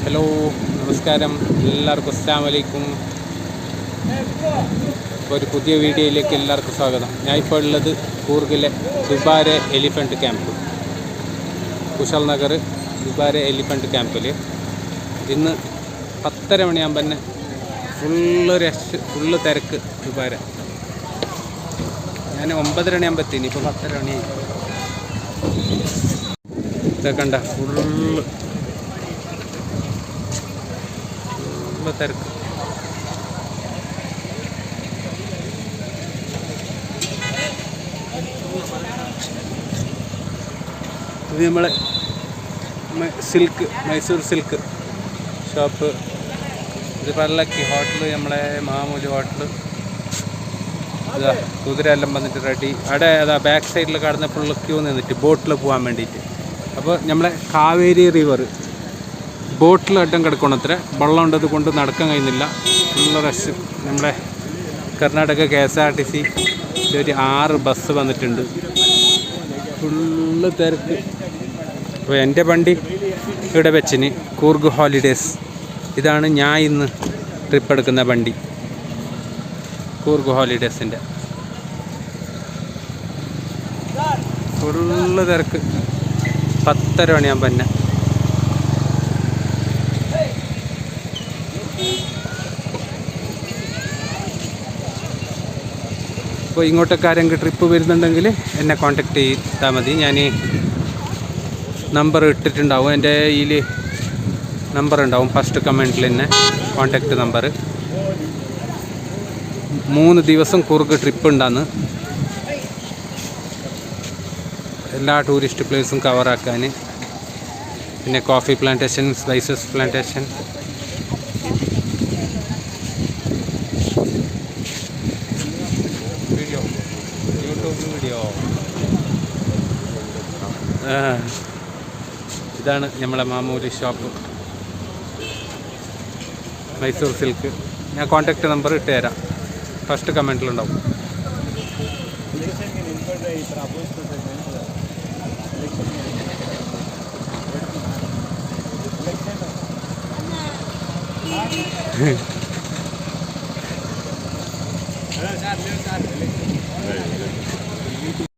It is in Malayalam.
ഹലോ, നമസ്കാരം എല്ലാവർക്കും. അസ്സലാമു അലൈക്കും. ഇപ്പോൾ ഒരു പുതിയ വീഡിയോയിലേക്ക് എല്ലാവർക്കും സ്വാഗതം. ഞാൻ ഇപ്പോൾ ഉള്ളത് കൂർഗിലെ Dubare elephant camp, കുശൽ Nagar Dubare elephant ക്യാമ്പിൽ ഇന്ന് 10:30 മണിയാകുമ്പോൾ തന്നെ ഫുള്ള് തിരക്ക് ദുബാരെ. ഞാൻ 9:30 മണിയാകുമ്പോൾ എത്തിന്, ഇപ്പോൾ 10:30 മണിയായി. ഇതൊക്കെ കണ്ട ഫുള്ള് തിരക്ക്. ഇത് നമ്മളെ മൈസൂർ സിൽക്ക് ഷോപ്പ്. ഇത് പല്ലക്കി ഹോട്ടൽ, നമ്മളെ മാമൂലി ഹോട്ടൽ. ഇതാ കുതിര എല്ലാം വന്നിട്ട് റെഡി. അവിടെ അതാ ബാക്ക് സൈഡിൽ കടന്ന ഫുള്ള് ക്യൂ നിന്നിട്ട് ബോട്ടിൽ പോകാൻ വേണ്ടിയിട്ട്. അപ്പോൾ നമ്മളെ കാവേരി റിവർ ബോട്ടിൽ അഡ്ഡം കിടക്കണം. അത്ര വെള്ളം ഉണ്ടത് കൊണ്ട് നടക്കാൻ കഴിയുന്നില്ല, ഫുള്ള് റഷ്. നമ്മുടെ കർണാടക KSRTC ഒരു 6 ബസ് വന്നിട്ടുണ്ട്, ഫുള്ള് തിരക്ക്. അപ്പോൾ എൻ്റെ വണ്ടി ഇവിടെ വെച്ചിന് കൂർഗ് ഹോളിഡേയ്സ്. ഇതാണ് ഞാൻ ഇന്ന് ട്രിപ്പ് എടുക്കുന്ന വണ്ടി, കൂർഗ് ഹോളിഡേയ്സിൻ്റെ. ഫുള്ള് തിരക്ക്. 10:30 മണിയാകുമ്പോൾ തന്നെ അപ്പോൾ ഇങ്ങോട്ടൊക്കെ ആരെങ്കിലും ട്രിപ്പ് വരുന്നുണ്ടെങ്കിൽ എന്നെ കോൺടാക്റ്റ് ചെയ്താൽ മതി. ഞാൻ നമ്പർ ഇട്ടിട്ടുണ്ടാവും, എൻ്റെ കയ്യിൽ നമ്പർ ഉണ്ടാവും ഫസ്റ്റ് കമൻറ്റിൽ തന്നെ, കോൺടാക്റ്റ് നമ്പർ. 3 ദിവസം കൂർഗ് ട്രിപ്പ് ഉണ്ടാന്ന്, എല്ലാ ടൂറിസ്റ്റ് പ്ലേസും കവറാക്കാൻ. പിന്നെ coffee plantation, spices plantation. YouTube video. ഇതാണ് നമ്മളെ മാമൂലി ഷോപ്പ്, മൈസൂർ സിൽക്ക്. ഞാൻ കോൺടാക്റ്റ് നമ്പർ ഇട്ട് തരാം, ഫസ്റ്റ് കമൻറ്റിലുണ്ടാവും.